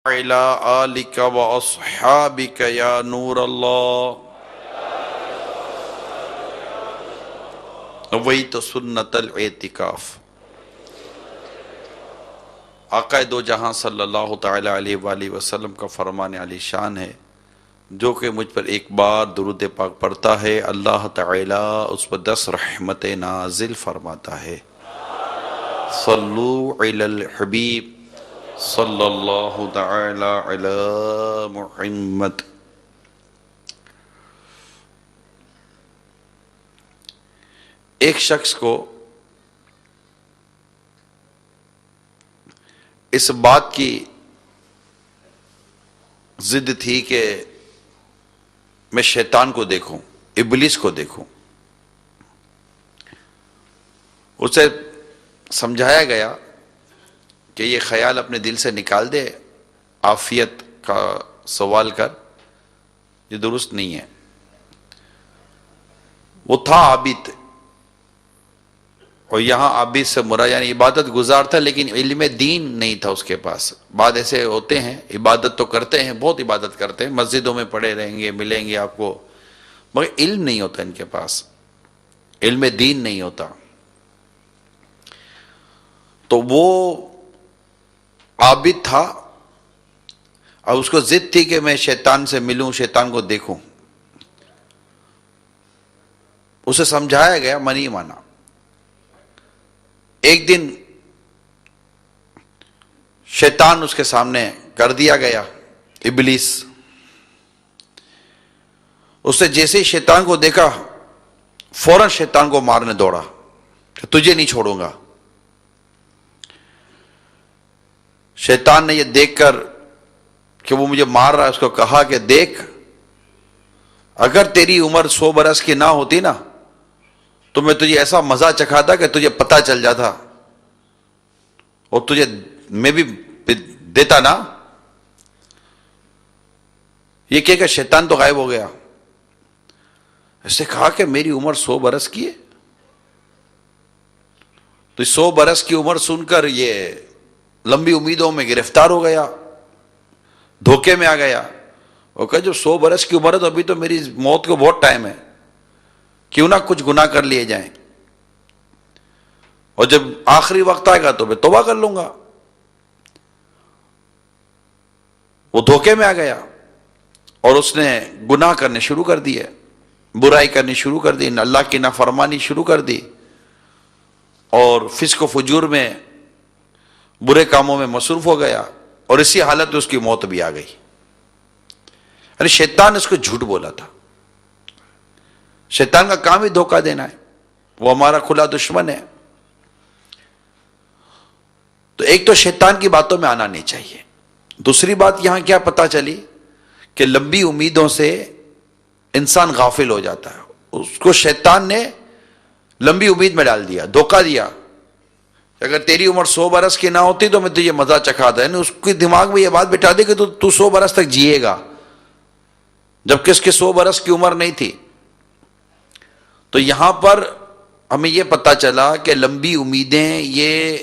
وعلى آلك وأصحابك يا نور الله نویت سنت الاعتکاف۔ آقا دو جہاں صلی اللہ تعالیٰ علیہ وآلہ وسلم کا فرمان علی شان ہے، جو کہ مجھ پر ایک بار درود پاک پڑھتا ہے اللہ تعالیٰ اس پر 10 رحمت نازل فرماتا ہے۔ صلو علی الحبیب صلی اللہ تعالی علی محمد۔ ایک شخص کو اس بات کی ضد تھی کہ میں شیطان کو دیکھوں، ابلیس کو دیکھوں۔ اسے سمجھایا گیا کہ یہ خیال اپنے دل سے نکال دے، عافیت کا سوال کر، یہ درست نہیں ہے۔ وہ تھا عابد، اور یہاں عابد سے مراد یعنی عبادت گزار تھا، لیکن علم دین نہیں تھا اس کے پاس۔ بعد ایسے ہوتے ہیں عبادت تو کرتے ہیں، بہت عبادت کرتے ہیں، مسجدوں میں پڑے رہیں گے، ملیں گے آپ کو، مگر علم نہیں ہوتا ان کے پاس، علم دین نہیں ہوتا۔ تو وہ عابد تھا اور اس کو ضد تھی کہ میں شیطان سے ملوں، شیطان کو دیکھوں۔ اسے سمجھایا گیا، نہیں مانا۔ ایک دن شیطان اس کے سامنے کر دیا گیا، ابلیس۔ اس نے جیسے ہی شیطان کو دیکھا فوراً شیطان کو مارنے دوڑا کہ تجھے نہیں چھوڑوں گا۔ شیطان نے یہ دیکھ کر کہ وہ مجھے مار رہا ہے، اس کو کہا کہ دیکھ، اگر تیری عمر 100 برس کی نہ ہوتی نا تو میں تجھے ایسا مزہ چکھاتا کہ تجھے پتہ چل جاتا، اور تجھے میں بھی دیتا نا۔ یہ کہہ کر شیطان تو غائب ہو گیا۔ اس نے کہا کہ میری عمر 100 برس کی ہے۔ تو 100 برس کی عمر سن کر یہ لمبی امیدوں میں گرفتار ہو گیا، دھوکے میں آ گیا۔ وہ کہا جو 100 برس کی عمر ہے تو ابھی تو میری موت کو بہت ٹائم ہے، کیوں نہ کچھ گناہ کر لیے جائیں، اور جب آخری وقت آئے گا تو میں توبہ کر لوں گا۔ وہ دھوکے میں آ گیا اور اس نے گناہ کرنے شروع کر دیے، برائی کرنی شروع کر دی، اللہ کی نافرمانی شروع کر دی، اور فسق و فجور میں برے کاموں میں مصروف ہو گیا، اور اسی حالت میں اس کی موت بھی آ گئی۔ یعنی شیطان اس کو جھوٹ بولا تھا۔ شیطان کا کام ہی دھوکہ دینا ہے، وہ ہمارا کھلا دشمن ہے۔ تو ایک تو شیطان کی باتوں میں آنا نہیں چاہیے۔ دوسری بات یہاں کیا پتہ چلی کہ لمبی امیدوں سے انسان غافل ہو جاتا ہے۔ اس کو شیطان نے لمبی امید میں ڈال دیا، دھوکہ دیا۔ اگر تیری عمر 100 برس کی نہ ہوتی تو میں تجھے مزہ چکھاتا، یعنی اس کے دماغ میں یہ بات بٹھا دی کہ تو 100 برس تک جیے گا، جبکہ اس کی 100 برس کی عمر نہیں تھی۔ تو یہاں پر ہمیں یہ پتہ چلا کہ لمبی امیدیں یہ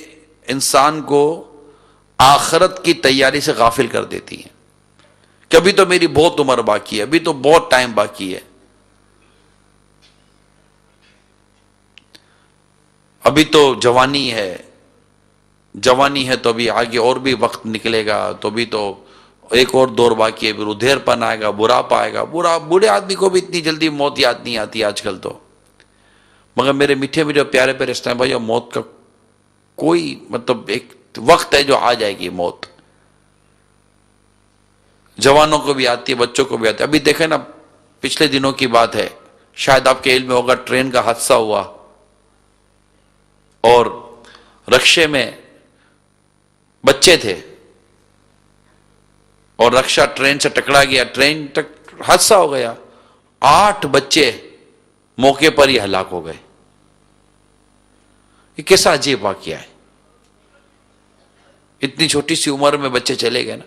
انسان کو آخرت کی تیاری سے غافل کر دیتی ہیں، کہ ابھی تو میری بہت عمر باقی ہے، ابھی تو بہت ٹائم باقی ہے، ابھی تو جوانی ہے، جوانی ہے تو ابھی آگے اور بھی وقت نکلے گا، تو ابھی تو ایک اور دور باقی ہے، پھر ادھیر پن آئے گا، بڑھاپا آئے گا۔ بوڑھے آدمی کو بھی اتنی جلدی موت یاد نہیں آتی آج کل تو۔ مگر میرے میٹھے میٹھے پیارے پیارے اسلام بھائی، موت کا کوئی مطلب ایک وقت ہے جو آ جائے گی موت۔ جوانوں کو بھی آتی ہے، بچوں کو بھی آتی ہے۔ ابھی دیکھیں نا، پچھلے دنوں کی بات ہے، شاید آپ کے علم میں ہوگا، ٹرین کا حادثہ ہوا اور رکشے میں بچے تھے اور رکشہ ٹرین سے ٹکرا گیا، ٹرین حادثہ ہو گیا، 8 بچے موقع پر ہی ہلاک ہو گئے۔ یہ کیسا عجیب واقعہ ہے، اتنی چھوٹی سی عمر میں بچے چلے گئے نا۔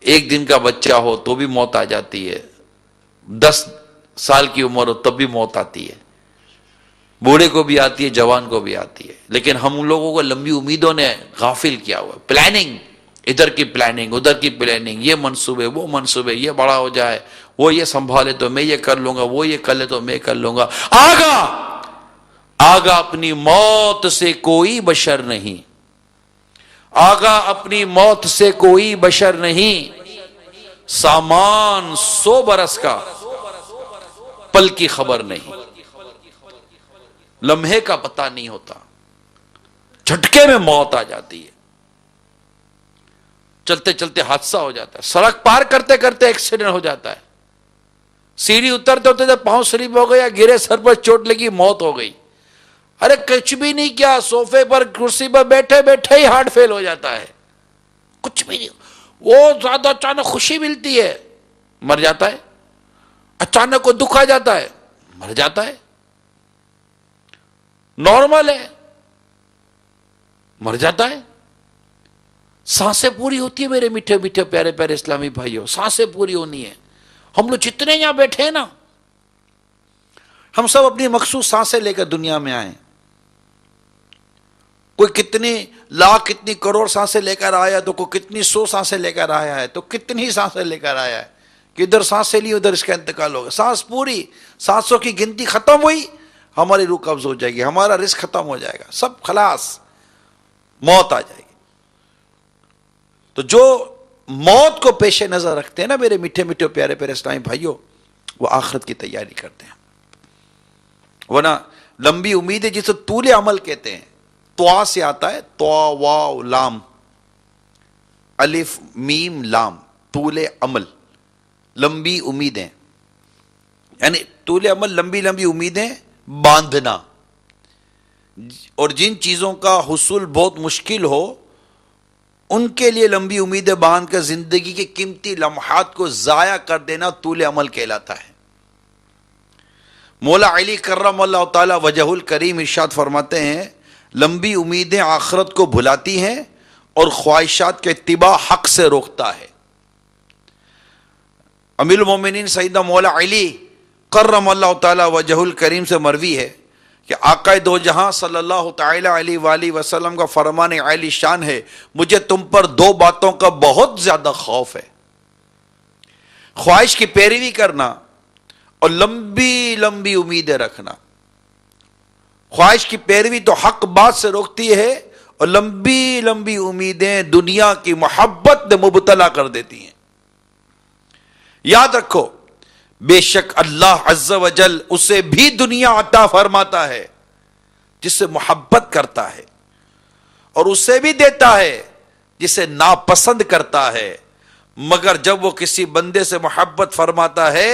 ایک دن کا بچہ ہو تو بھی موت آ جاتی ہے، 10 سال کی عمر ہو تب بھی موت آتی ہے، بوڑھے کو بھی آتی ہے، جوان کو بھی آتی ہے، لیکن ہم لوگوں کو لمبی امیدوں نے غافل کیا ہوا۔ پلاننگ ادھر کی پلاننگ، ادھر کی پلاننگ، یہ منصوبے، وہ منصوبے، یہ بڑا ہو جائے، وہ یہ سنبھالے تو میں یہ کر لوں گا، وہ یہ کر لے تو میں کر لوں گا۔ آگا اپنی موت سے کوئی بشر نہیں، آگا اپنی موت سے کوئی بشر نہیں، سامان 100 برس کا، پل کی خبر نہیں، لمحے کا پتہ نہیں ہوتا، جھٹکے میں موت آ جاتی ہے، چلتے چلتے حادثہ ہو جاتا ہے، سڑک پار کرتے کرتے ایکسیڈنٹ ہو جاتا ہے، سیڑھی اترتے ہوتے پاؤں سلپ ہو گیا، گرے، سر پر چوٹ لگی، موت ہو گئی۔ ارے کچھ بھی نہیں کیا، صوفے پر کرسی پر بیٹھے بیٹھے ہی ہارٹ فیل ہو جاتا ہے، کچھ بھی نہیں، وہ زیادہ اچانک خوشی ملتی ہے، مر جاتا ہے، اچانک کو دکھ آ جاتا ہے، مر جاتا ہے، نارمل ہے، مر جاتا ہے۔ سانسیں پوری ہوتی ہے میرے میٹھے میٹھے پیارے پیارے اسلامی بھائیوں، سانسیں پوری ہونی ہے۔ ہم لوگ جتنے یہاں بیٹھے ہیں نا، ہم سب اپنی مخصوص سانسیں لے کر دنیا میں آئے، کوئی کتنی لاکھ کتنی کروڑ سانسیں لے کر آیا، تو کوئی کتنی 100 سانسیں لے کر آیا ہے، تو کتنی سانسیں لے کر آیا ہے کہ ادھر سانسیں لی ادھر اس کا انتقال ہوگا، سانس پوری، سانسوں کی گنتی ختم ہوئی، ہماری روح قبض ہو جائے گی، ہمارا رزق ختم ہو جائے گا، سب خلاص، موت آ جائے گی۔ تو جو موت کو پیش نظر رکھتے ہیں نا میرے میٹھے میٹھے پیارے پیارے اسلامی بھائیوں، وہ آخرت کی تیاری کرتے ہیں، ورنہ لمبی امید ہے جسے طول عمل کہتے ہیں، توا سے آتا ہے، توا واو لام، الف میم لام، طول عمل، لمبی امیدیں، یعنی طول عمل لمبی لمبی امیدیں باندھنا، اور جن چیزوں کا حصول بہت مشکل ہو ان کے لیے لمبی امیدیں باندھ کر زندگی کے قیمتی لمحات کو ضائع کر دینا طول عمل کہلاتا ہے۔ مولا علی کرم اللہ تعالی وجہ الکریم ارشاد فرماتے ہیں، لمبی امیدیں آخرت کو بھلاتی ہیں اور خواہشات کے اتباع حق سے روکتا ہے۔ امیر المومنین سیدنا مولا علی کرم اللہ تعالی وجہ الکریم سے مروی ہے کہ آقا دو جہاں صلی اللہ تعالی علیہ وآلہ وسلم کا فرمان عالی شان ہے، مجھے تم پر 2 باتوں کا بہت زیادہ خوف ہے، خواہش کی پیروی کرنا اور لمبی لمبی امیدیں رکھنا۔ خواہش کی پیروی تو حق بات سے روکتی ہے، اور لمبی لمبی امیدیں دنیا کی محبت میں مبتلا کر دیتی ہیں۔ یاد رکھو، بے شک اللہ عز و جل اسے بھی دنیا عطا فرماتا ہے جس سے محبت کرتا ہے، اور اسے بھی دیتا ہے جسے ناپسند کرتا ہے، مگر جب وہ کسی بندے سے محبت فرماتا ہے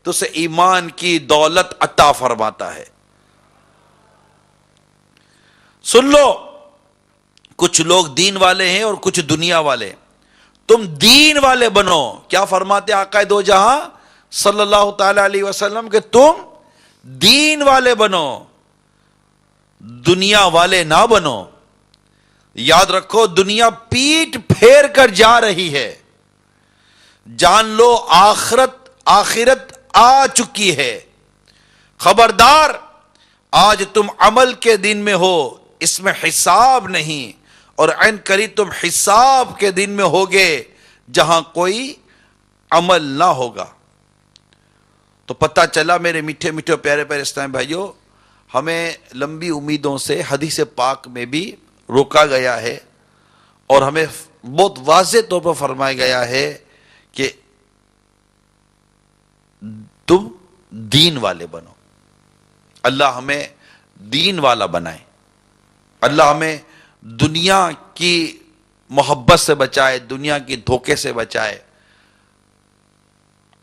تو اسے ایمان کی دولت عطا فرماتا ہے۔ سن لو، کچھ لوگ دین والے ہیں اور کچھ دنیا والے، تم دین والے بنو۔ کیا فرماتے آقا دو جہاں صلی اللہ تعالی علیہ وسلم کہ تم دین والے بنو، دنیا والے نہ بنو۔ یاد رکھو، دنیا پیٹ پھیر کر جا رہی ہے، جان لو آخرت آ چکی ہے۔ خبردار، آج تم عمل کے دن میں ہو، اس میں حساب نہیں، اور عین قریب تم حساب کے دن میں ہوگے جہاں کوئی عمل نہ ہوگا۔ تو پتہ چلا میرے میٹھے میٹھے پیارے پیارے اسلامی بھائیوں، ہمیں لمبی امیدوں سے حدیث پاک میں بھی روکا گیا ہے، اور ہمیں بہت واضح طور پر فرمایا گیا ہے کہ تم دین والے بنو۔ اللہ ہمیں دین والا بنائے، اللہ ہمیں دنیا کی محبت سے بچائے، دنیا کی دھوکے سے بچائے۔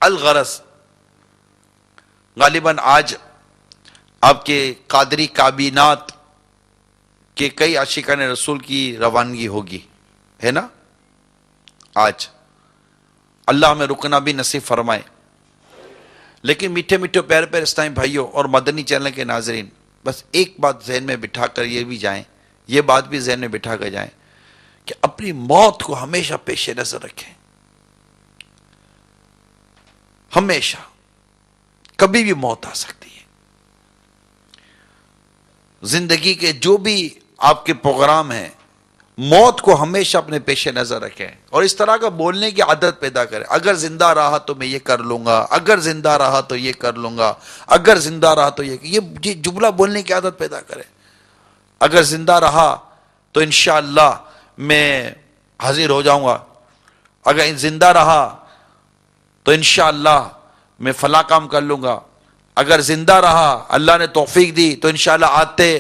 الغرض، غالباً آج آپ کے قادری کابینات کے کئی عاشقان رسول کی روانگی ہوگی، ہے نا؟ آج اللہ ہمیں رکنا بھی نصیب فرمائے۔ لیکن میٹھے میٹھے پیارے پیارے اسلامی بھائیوں اور مدنی چینل کے ناظرین، بس ایک بات ذہن میں بٹھا کر یہ بات بھی ذہن میں بٹھا کر جائیں کہ اپنی موت کو ہمیشہ پیش نظر رکھیں، ہمیشہ، کبھی بھی موت آ سکتی ہے۔ زندگی کے جو بھی آپ کے پروگرام ہیں موت کو ہمیشہ اپنے پیش نظر رکھیں اور اس طرح کا بولنے کی عادت پیدا کریں. اگر زندہ رہا تو میں یہ کر لوں گا، اگر زندہ رہا تو یہ کر لوں گا، اگر زندہ رہا تو یہ جملہ بولنے کی عادت پیدا کریں. اگر زندہ رہا تو انشاءاللہ میں حاضر ہو جاؤں گا، اگر زندہ رہا تو انشاءاللہ میں فلاں کام کر لوں گا، اگر زندہ رہا اللہ نے توفیق دی تو انشاءاللہ آتے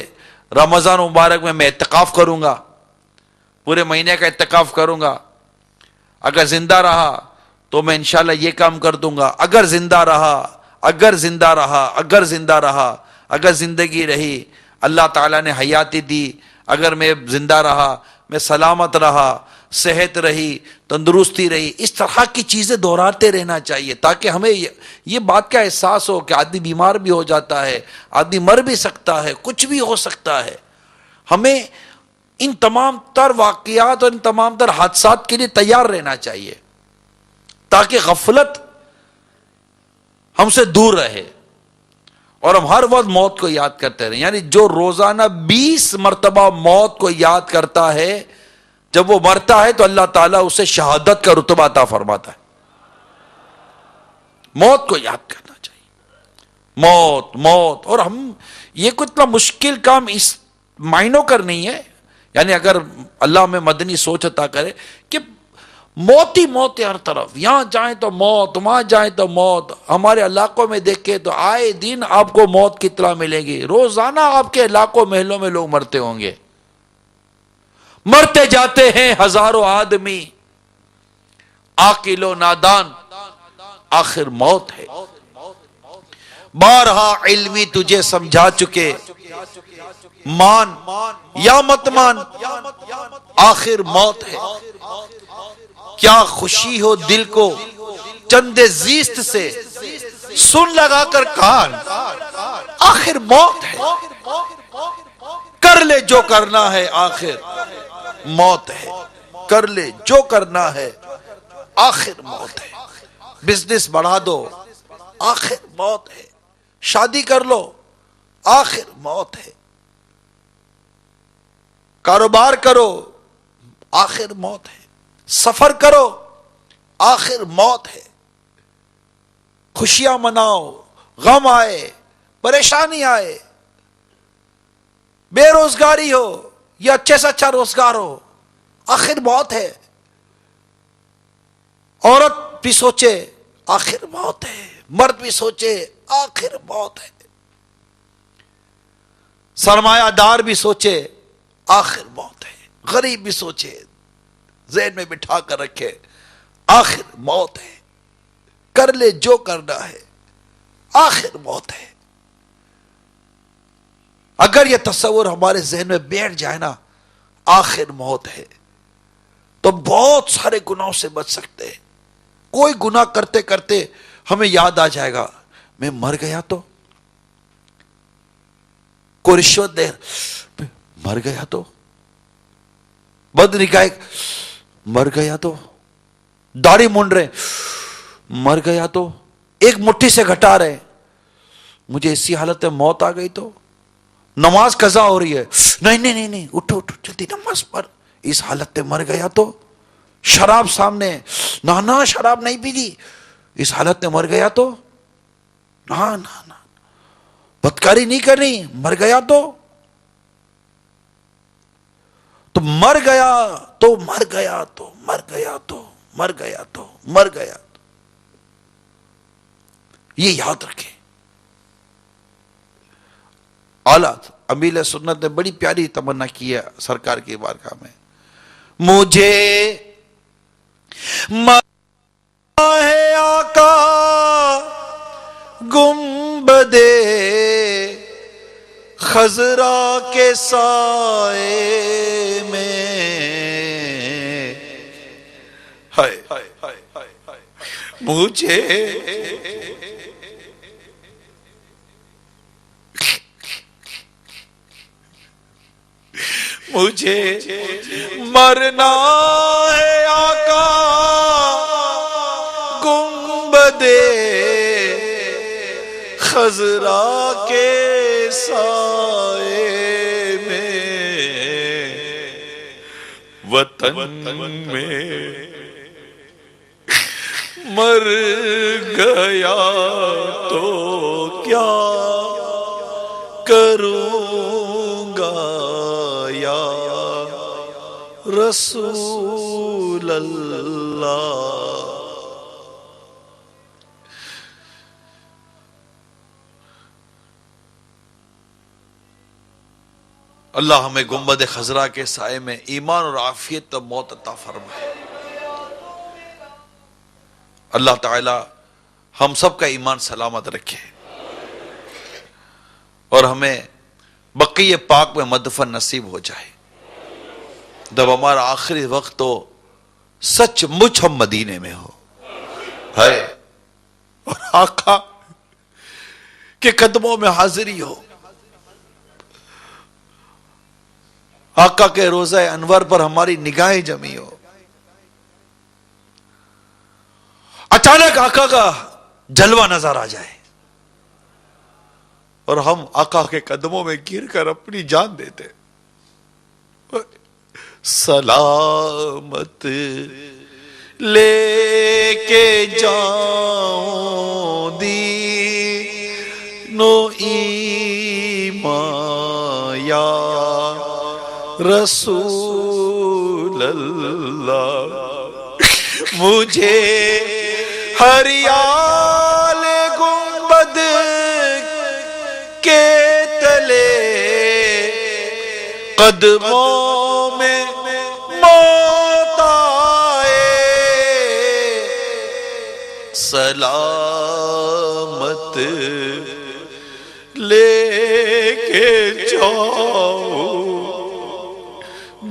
رمضان مبارک میں اعتکاف کروں گا، پورے مہینے کا اعتکاف کروں گا، اگر زندہ رہا تو میں انشاءاللہ یہ کام کر دوں گا، اگر زندہ رہا، اگر زندہ رہا، اگر زندہ رہا، اگر زندگی رہی، اللہ تعالیٰ نے حیاتی دی، اگر میں زندہ رہا، میں سلامت رہا، صحت رہی، تندرستی رہی. اس طرح کی چیزیں دہراتے رہنا چاہیے تاکہ ہمیں یہ بات کا احساس ہو کہ آدمی بیمار بھی ہو جاتا ہے، آدمی مر بھی سکتا ہے، کچھ بھی ہو سکتا ہے. ہمیں ان تمام تر واقعات اور ان تمام تر حادثات کے لیے تیار رہنا چاہیے تاکہ غفلت ہم سے دور رہے اور ہم ہر وقت موت کو یاد کرتے رہیں. یعنی جو روزانہ 20 مرتبہ موت کو یاد کرتا ہے، جب وہ مرتا ہے تو اللہ تعالیٰ اسے شہادت کا رتبہ عطا فرماتا ہے. موت کو یاد کرنا چاہیے. موت موت. اور ہم یہ کوئی اتنا مشکل کام اس معنوں کر نہیں ہے. یعنی اگر اللہ میں مدنی سوچ عطا کرے کہ موت ہی موت ہے ہر طرف، یہاں جائیں تو موت، وہاں جائیں تو موت. ہمارے علاقوں میں دیکھیں تو آئے دن آپ کو موت کی اطلاع ملے گی. روزانہ آپ کے علاقوں محلوں میں لوگ مرتے ہوں گے، مرتے جاتے ہیں ہزاروں آدمی، عاقل و نادان، آخر موت ہے. بارہا علمی تجھے سمجھا چکے، مان یا مت مان، آخر موت ہے. کیا خوشی ہو دل کو چند زیست سے، سن لگا کر کان، آخر موت ہے. کر لے جو کرنا ہے، آخر موت ہے. کر لے جو کرنا ہے، آخر موت ہے. بزنس بڑھا دو، آخر موت ہے. شادی کر لو، آخر موت ہے. کاروبار کرو، آخر موت ہے. سفر کرو، آخر موت ہے. خوشیاں مناؤ، غم آئے، پریشانی آئے، بے روزگاری ہو یا اچھے سے اچھا روزگار ہو، آخر موت ہے. عورت بھی سوچے، آخر موت ہے. مرد بھی سوچے، آخر موت ہے. سرمایہ دار بھی سوچے، آخر موت ہے. غریب بھی سوچے، ذہن میں بٹھا کر رکھے، آخر موت ہے. کر لے جو کرنا ہے، آخر موت ہے. اگر یہ تصور ہمارے ذہن میں بیٹھ جائے نا، آخر موت ہے، تو بہت سارے گناہوں سے بچ سکتے ہیں. کوئی گناہ کرتے کرتے ہمیں یاد آ جائے گا، میں مر گیا تو، کوئی رشوت دے، مر گیا تو، بد نگاہی، مر گیا تو، داڑھی مونڈ رہے، مر گیا تو، ایک مٹھی سے گھٹا رہے، مجھے اسی حالت میں موت آ گئی تو. نماز قضا ہو رہی ہے، نہیں نہیں نہیں نہیں، اٹھو اٹھو جلدی نماز پڑھ، اس حالت میں مر گیا تو. شراب سامنے، نہ شراب نہیں پی دی، اس حالت میں مر گیا تو. نہ بدکاری نہیں کرنی، مر گیا تو. تو مر گیا تو، مر گیا تو، مر گیا تو، مر گیا تو، مر گیا تو. یہ یاد رکھیں. اعلیٰ امیر سنت نے بڑی پیاری تمنا کی ہے سرکار کی بارگاہ میں، مجھے مرنا ہے آقا گنبدِ خضرا کے سائے میں. ہائے مجھے مرنا ہے آقا گنبدِ خضرا کے سائے میں. وطن میں مر گیا تو کیا کروں گا یا رسول اللہ. اللہ ہمیں گنبد خضرا کے سائے میں ایمان اور عافیت اور موت عطا فرمائے. اللہ تعالی ہم سب کا ایمان سلامت رکھے اور ہمیں بقیہ پاک میں مدفن نصیب ہو جائے. جب ہمارا آخری وقت تو سچ مچ ہم مدینے میں ہو ہے اور آقا کے قدموں میں حاضری ہو. آقا کے روضہ انور پر ہماری نگاہیں جمی ہو. اچانک آقا کا جلوہ نظر آ جائے اور ہم آقا کے قدموں میں گر کر اپنی جان دیتے. سلامت لے کے جاؤں دینو ایمان یا رسول اللہ. مجھے ہریال گنبد کے تلے قدموں میں موت آئے. سلامت لے کے جاؤ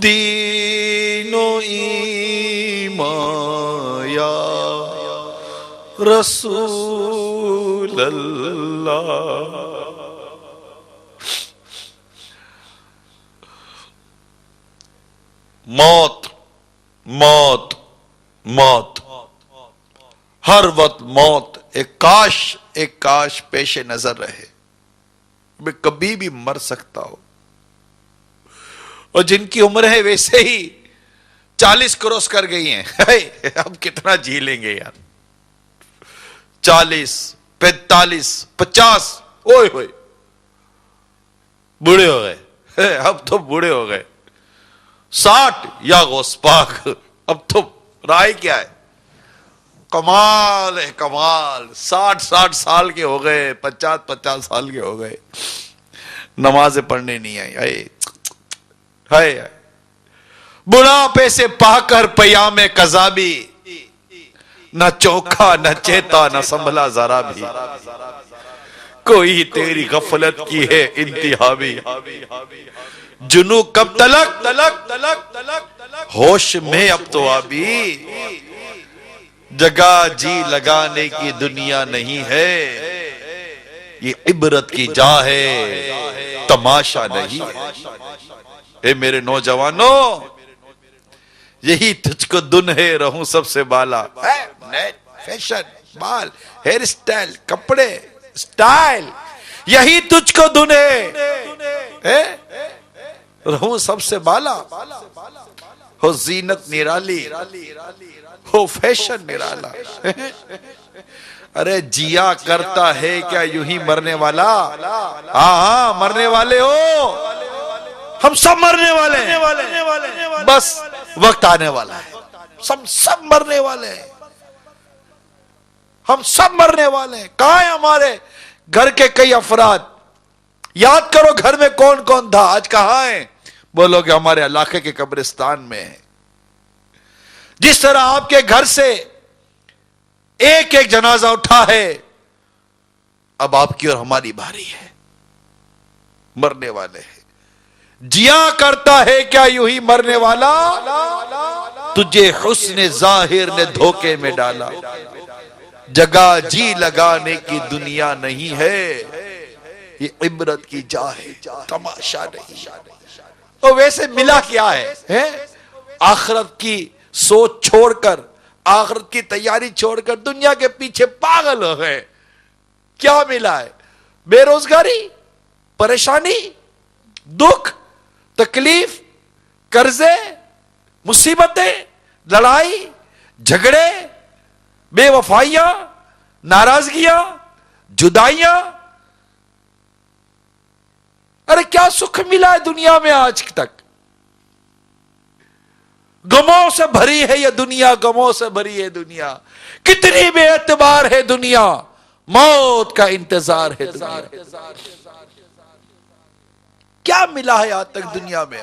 دین و ایمان یا رسول اللہ. موت موت موت ہر وقت موت. ایک کاش پیش نظر رہے. میں کبھی بھی مر سکتا ہوں. اور جن کی عمریں ویسے ہی 40 کروس کر گئی ہیں اب کتنا جی لیں گے یار. 40 45 50 اوئے ہوئے بوڑھے ہو گئے. اب تو بوڑھے ہو گئے. 60 یا غوث پاک اب تو رائے کیا ہے. کمال ہے کمال. 60 سال کے ہو گئے. 50 سال کے ہو گئے. نمازیں پڑھنے نہیں آئی. بڑھاپے سے پا کر پیام قضا بھی نہ چوکھا نہ چیتا نہ سنبھلا ذرا بھی. کوئی تیری غفلت کی ہے انتہا بھی. جنو کب تلک ہوش میں اب تو ابھی. جگہ جی لگانے کی دنیا نہیں ہے. یہ عبرت کی جا ہے تماشا نہیں ہے. اے میرے نوجوانوں یہی تجھ کو دن ہے رہوں سب سے بالا. فیشن بال ہیئر اسٹائل کپڑے اسٹائل یہی تجھ کو دن ہے رہوں سب سے بالا. ہو زینت نرالی ہو فیشن نرالا. ارے جیا کرتا ہے کیا یوں ہی مرنے والا. ہاں مرنے والے ہو. ہم سب مرنے والے ہیں. بس وقت آنے والا ہے. سب مرنے والے ہیں. ہم سب مرنے والے ہیں. کہاں ہیں ہمارے گھر کے کئی افراد؟ یاد کرو گھر میں کون کون تھا. آج کہاں ہیں؟ بولو کہ ہمارے علاقے کے قبرستان میں ہیں. جس طرح آپ کے گھر سے ایک جنازہ اٹھا ہے اب آپ کی اور ہماری باری ہے. مرنے والے ہیں. جیا کرتا ہے کیا یوں ہی مرنے والا. تجھے حسن ظاہر نے دھوکے میں ڈالا. جگہ جی لگانے کی دنیا نہیں ہے. یہ عبرت کی جا ہے تماشا نہیں. تو ویسے ملا کیا ہے؟ آخرت کی سوچ چھوڑ کر آخرت کی تیاری چھوڑ کر دنیا کے پیچھے پاگل ہو گئے. کیا ملا ہے؟ بے روزگاری, پریشانی, دکھ, تکلیف, قرضے, مصیبتیں، لڑائی جھگڑے، بے وفائیاں، ناراضگیاں، جدائیاں. ارے کیا سکھ ملا ہے دنیا میں آج تک؟ غموں سے بھری ہے یہ دنیا، غموں سے بھری ہے دنیا. کتنی بے اعتبار ہے دنیا، موت کا انتظار ہے دنیا. کیا ملا ہے آج تک دنیا میں؟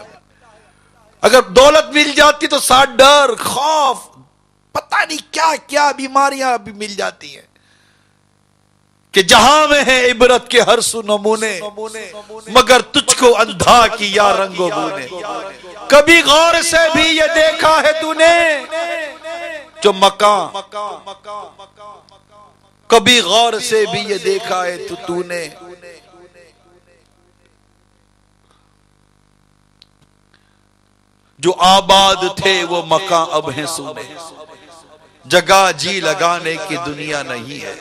اگر دولت مل جاتی تو ساتھ ڈر، خوف، پتہ نہیں کیا کیا بیماریاں بھی مل جاتی ہیں. کہ جہاں میں ہے عبرت کے ہر سو نمونے، مگر تجھ کو اندھا کیا رنگ و بو نے. کبھی غور سے بھی یہ دیکھا ہے تو نے جو مکان، کبھی غور سے بھی یہ دیکھا ہے تو نے جو آباد تھے وہ مکان اب ہیں سونے. جگہ جی لگانے کی دنیا نہیں ہے،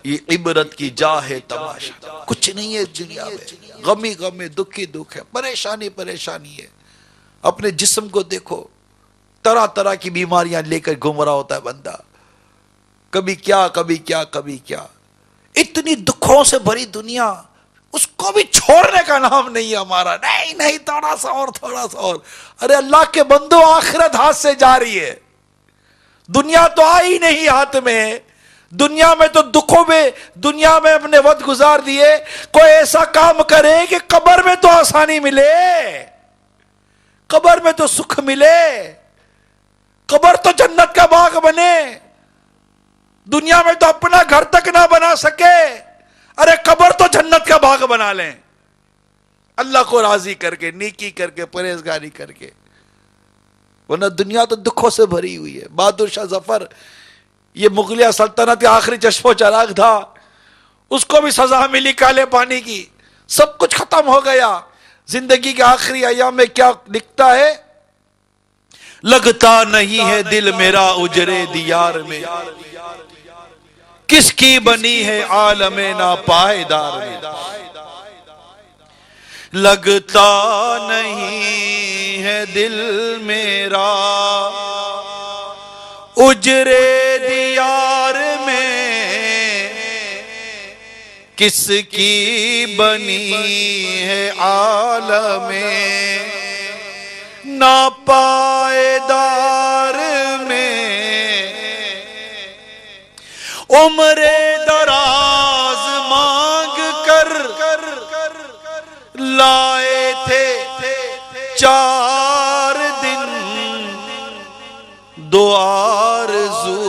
یہ عبرت کی جا ہے تماشا. کچھ نہیں ہے دنیا میں، غمی غم ہے، دکھی دکھ ہے، پریشانی پریشانی ہے. اپنے جسم کو دیکھو، طرح طرح کی بیماریاں لے کر گھوم رہا ہوتا ہے بندہ. کبھی کیا کبھی کیا کبھی کیا. اتنی دکھوں سے بھری دنیا، اس کو بھی چھوڑنے کا نام نہیں ہمارا. نہیں نہیں، تھوڑا سا اور، تھوڑا سا اور. ارے اللہ کے بندو، آخرت ہاتھ سے جا رہی ہے، دنیا تو آئی نہیں ہاتھ میں. دنیا میں تو دکھوں میں، دنیا میں اپنے وقت گزار دیے. کوئی ایسا کام کرے کہ قبر میں تو آسانی ملے، قبر میں تو سکھ ملے، قبر تو جنت کا باغ بنے. دنیا میں تو اپنا گھر تک نہ بنا سکے، ارے قبر تو جنت کا باغ بنا لیں، اللہ کو راضی کر کے، نیکی کر کے، پرہیزگاری کر کے. ورنہ دنیا تو دکھوں سے بھری ہوئی ہے. بہادر شاہ ظفر، یہ مغلیہ سلطنت کے آخری چشم و چراغ تھا، اس کو بھی سزا ملی کالے پانی کی، سب کچھ ختم ہو گیا. زندگی کے آخری ایام میں کیا لکھتا ہے؟ لگتا نہیں ہے دل میرا اجرے دیار میں، کس کی بنی ہے عالم ناپائیدار میں. لگتا نہیں ہے دل میرا اجرے دیار میں، کس کی بنی ہے عالم ناپائیدار میں. عمر دراز مانگ کر لائے تھے 4 دن، دو آرزو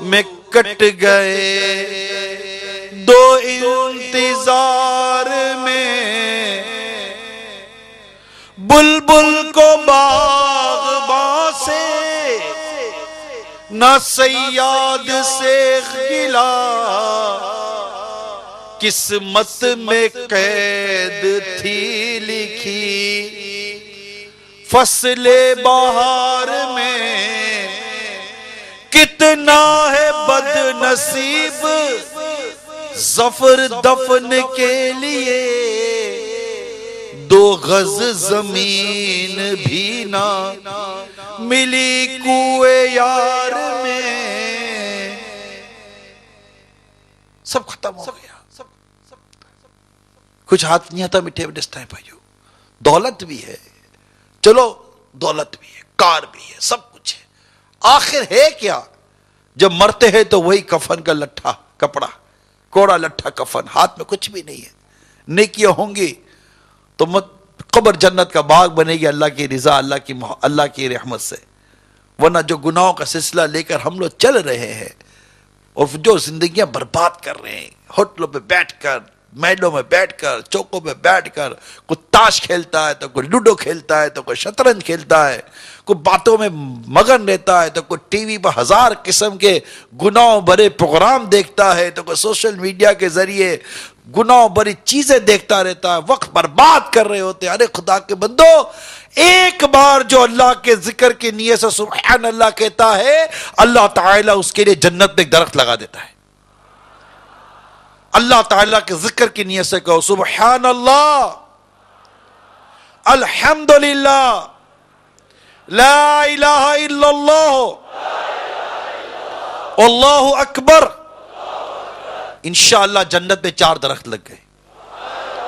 میں کٹ گئے 2 انتظار میں. بلبل کو باغباں سے نہ صیاد سے گلا، قسمت میں قید تھی لکھی فصل بہار میں. کتنا ہے بد نصیب ظفر دفن کے لیے، 2 گز زمین بھی نہ ملی کوئے یار میں. سب ختم ہو گیا، کچھ ہاتھ نہیں آتا میٹھے ڈسٹائیں بھائیو. دولت بھی ہے، چلو دولت بھی ہے، کار بھی ہے، سب کچھ ہے، آخر ہے کیا؟ جب مرتے ہیں تو وہی کفن کا لٹھا کپڑا، کوڑا لٹھا کفن، ہاتھ میں کچھ بھی نہیں ہے. نیکیاں ہوں گی تو قبر جنت کا باغ بنے گی، اللہ کی رضا، اللہ کی رحمت سے. ورنہ جو گناہوں کا سلسلہ لے کر ہم لوگ چل رہے ہیں اور جو زندگیاں برباد کر رہے ہیں، ہوٹلوں پہ بیٹھ کر، محلوں میں بیٹھ کر، چوکوں پہ بیٹھ کر، کوئی تاش کھیلتا ہے تو کوئی لوڈو کھیلتا ہے تو کوئی شطرنج کھیلتا ہے، کوئی باتوں میں مگن رہتا ہے تو کوئی ٹی وی پر 1000 قسم کے گناہوں بھرے پروگرام دیکھتا ہے تو کوئی سوشل میڈیا کے ذریعے گناہوں بھری چیزیں دیکھتا رہتا ہے، وقت برباد کر رہے ہوتے ہیں. ارے خدا کے بندو، ایک بار جو اللہ کے ذکر کی نیت سے سبحان اللہ کہتا ہے، اللہ تعالیٰ اس کے لیے جنت میں ایک درخت لگا دیتا ہے. اللہ تعالیٰ کے ذکر کی نیت سے کہو سبحان اللہ، الحمدللہ، لا الہ الا اللہ اللہ اکبر، انشاءاللہ جنت میں 4 درخت لگ گئے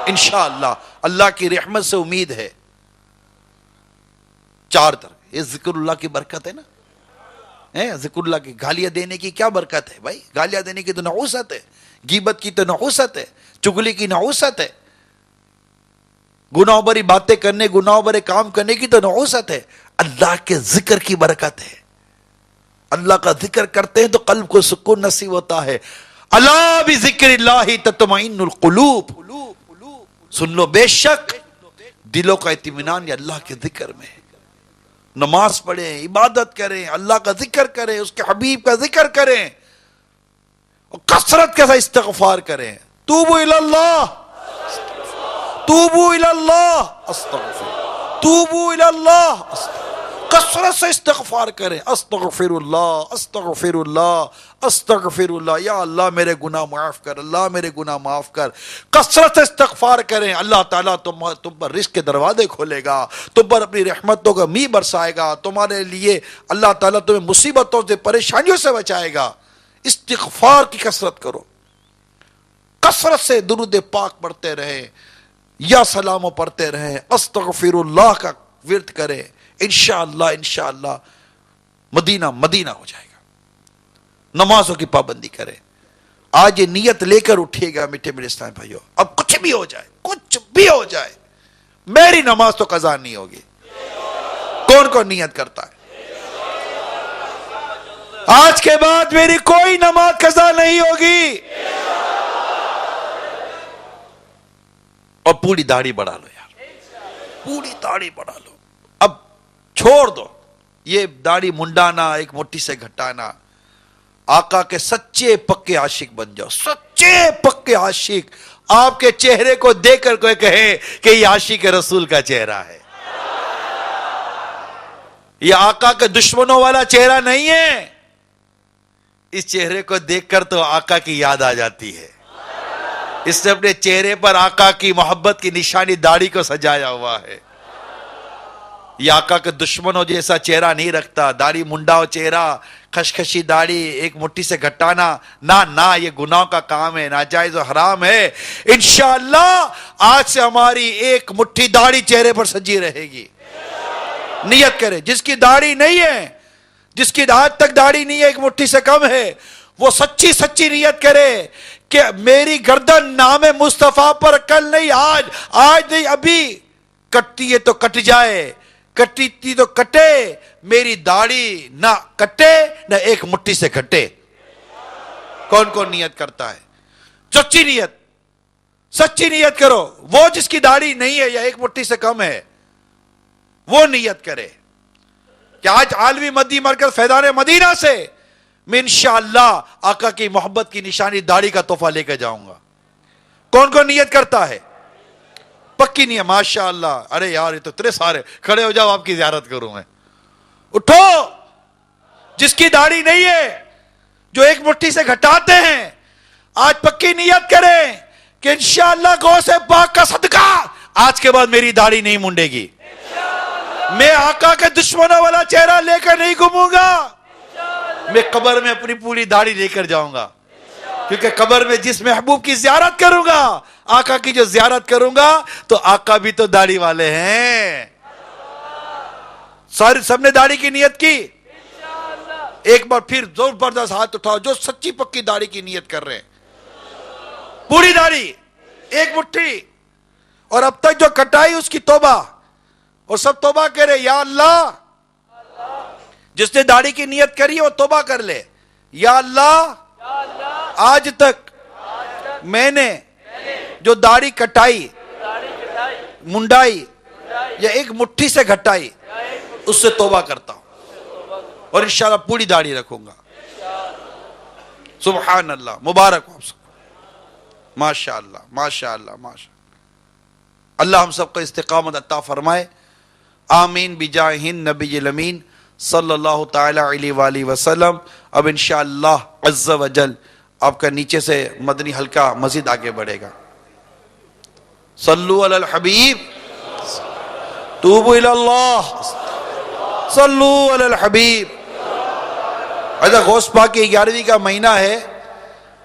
انشاءاللہ، اللہ کی رحمت سے امید ہے 4 درخت۔ یہ ذکر اللہ کی برکت ہے نا، ذکر اللہ کی۔ گالیاں دینے کی کیا برکت ہے بھائی؟ گالیاں دینے کی تو نحوست ہے، غیبت کی تو نحوست ہے، چغلی کی نحوست ہے، گناہ بری باتیں کرنے، گناہ برے کام کرنے کی تو نحوست ہے۔ اللہ کے ذکر کی برکت ہے، اللہ کا ذکر کرتے ہیں تو قلب کو سکون نصیب ہوتا ہے۔ الا بذکر اللہ تطمئن القلوب، سن لو بے شک دلوں کا اطمینان یہ اللہ کے ذکر میں ہے۔ نماز پڑھیں، عبادت کریں، اللہ کا ذکر کریں، اس کے حبیب کا ذکر کریں، اور کثرت کے ساتھ استغفار کریں۔ توبوا الی اللہ، توبوا الی اللہ استغفر، توبوا الی اللہ استغفر، کثرت سے استغفار کریں۔ استغفر اللہ، استغفر اللہ، استغفر اللہ، یا اللہ میرے گناہ معاف کر، اللہ میرے گناہ معاف کر۔ کثرت سے استغفار کریں، اللہ تعالیٰ تم پر رزق کے دروازے کھولے گا، تم پر اپنی رحمتوں کا میہ برسائے گا، تمہارے لیے اللہ تعالیٰ تمہیں مصیبتوں سے، پریشانیوں سے بچائے گا۔ استغفار کی کثرت کرو، کثرت سے درود پاک پڑھتے رہیں، یا سلاموں پڑھتے رہیں، استغفر اللہ کا ورد کریں، انشاءاللہ انشاءاللہ مدینہ مدینہ ہو جائے گا۔ نمازوں کی پابندی کریں۔ آج یہ نیت لے کر اٹھیے گا میٹھے میرے اسلام بھائیو، اب کچھ بھی ہو جائے، کچھ بھی ہو جائے، میری نماز تو قضا نہیں ہوگی۔ کون کون نیت کرتا ہے آج کے بعد میری کوئی نماز قضا نہیں ہوگی؟ اور پوری داڑھی بڑھا لو یار، پوری داڑھی بڑھا لو، اب چھوڑ دو یہ داڑھی منڈانا، ایک مٹھی سے گھٹانا۔ آقا کے سچے پکے عاشق بن جاؤ، سچے پکے عاشق۔ آپ کے چہرے کو دیکھ کر کوئی کہے کہ یہ عاشق رسول کا چہرہ ہے، یہ آقا کے دشمنوں والا چہرہ نہیں ہے۔ اس چہرے کو دیکھ کر تو آقا کی یاد آ جاتی ہے۔ اس نے اپنے چہرے پر آقا کی محبت کی نشانی داڑھی کو سجایا ہوا ہے۔ یہ آقا کے دشمنوں جیسا چہرہ نہیں رکھتا، داڑھی منڈاؤ چہرہ، خشخشی داڑھی، ایک مٹھی سے گھٹانا، نہ یہ گناہ کا کام ہے، ناجائز و حرام ہے۔ انشاءاللہ آج سے ہماری ایک مٹھی داڑھی چہرے پر سجی رہے گی۔ نیت کرے، جس کی داڑھی نہیں ہے، جس کی آج تک داڑھی نہیں ہے، ایک مٹھی سے کم ہے، وہ سچی سچی نیت کرے کہ میری گردن نام مصطفیٰ پر کل نہیں، آج نہیں، ابھی کٹتی ہے تو کٹ جائے، کٹتی تھی تو کٹے، میری داڑھی نہ کٹے نہ ایک مٹھی سے کٹے۔ کون کون نیت کرتا ہے؟ سچی نیت، سچی نیت کرو۔ وہ جس کی داڑھی نہیں ہے یا ایک مٹھی سے کم ہے وہ نیت کرے کہ آج عالمی مدی مرکز فیضان مدینہ سے میں انشاءاللہ آقا کی محبت کی نشانی داڑھی کا تحفہ لے کے جاؤں گا۔ کون کون نیت کرتا ہے؟ پکی نہیں ہے، ماشاءاللہ۔ ارے یار یہ تو اتنے سارے، کھڑے ہو جاؤ، آپ کی زیارت کروں میں۔ اٹھو، جس کی داڑھی نہیں ہے، جو ایک مٹھی سے گھٹاتے ہیں، آج پکی نیت کریں کہ انشاءاللہ غوث پاک کا صدقہ آج کے بعد میری داڑھی نہیں منڈے گی، میں آقا کے دشمنوں والا چہرہ لے کر نہیں گھوموں گا، میں قبر میں اپنی پوری داڑھی لے کر جاؤں گا، کیونکہ قبر میں جس محبوب کی زیارت کروں گا، آقا کی جو زیارت کروں گا، تو آقا بھی تو داڑھی والے ہیں۔ سب نے داڑھی کی نیت کی؟ ایک بار پھر زبردست ہاتھ اٹھاؤ جو سچی پکی داڑھی کی نیت کر رہے ہیں، پوری داڑھی، ایک مٹھی، اور اب تک جو کٹائی اس کی توبہ، اور سب توبہ کرے، یا اللہ جس نے داڑھی کی نیت کری ہے وہ توبہ کر لے، یا اللہ آج تک میں نے جو داڑھی کٹائی، منڈائی یا ایک مٹھی سے گھٹائی، اس سے توبہ کرتا ہوں، اور انشاءاللہ پوری داڑھی رکھوں گا۔ سبحان اللہ، مبارک ہو آپ سب کو، ماشاءاللہ ماشاءاللہ ماشاءاللہ۔ اللہ ہم سب کو استقامت عطا فرمائے، آمین بجاہ نبی الامین صلی اللہ تعالی علیہ وآلہ وسلم۔ اب انشاءاللہ عز و جل آپ کا نیچے سے مدنی حلقہ مزید آگے بڑھے گا۔ صلو علی الحبیب، توبوا الی اللہ، صلو علی الحبیب. اچھا غوث پاک کی 11ویں کا مہینہ ہے,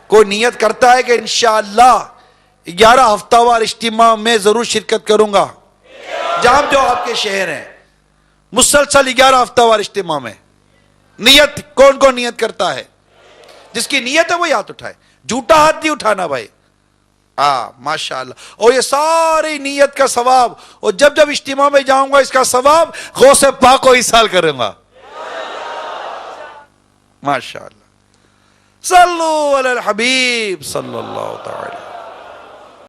کوئی نیت کرتا ہے کہ انشاءاللہ 11 ہفتہ وار اجتماع میں ضرور شرکت کروں گا, جہاں جو آپ کے شہر ہیں, مسلسل 11 ہفتہ وار اجتماع میں نیت کون کون نیت کرتا ہے؟ جس کی نیت ہے وہی ہاتھ اٹھائے, جھوٹا ہاتھ نہیں اٹھانا بھائی. ماشاءاللہ. اور یہ ساری نیت کا ثواب, اور جب جب اجتماع میں جاؤں گا اس کا ثواب غوث پاک کو ایصال کروں گا. ماشاءاللہ. صلو علی الحبیب صلی اللہ تعالی.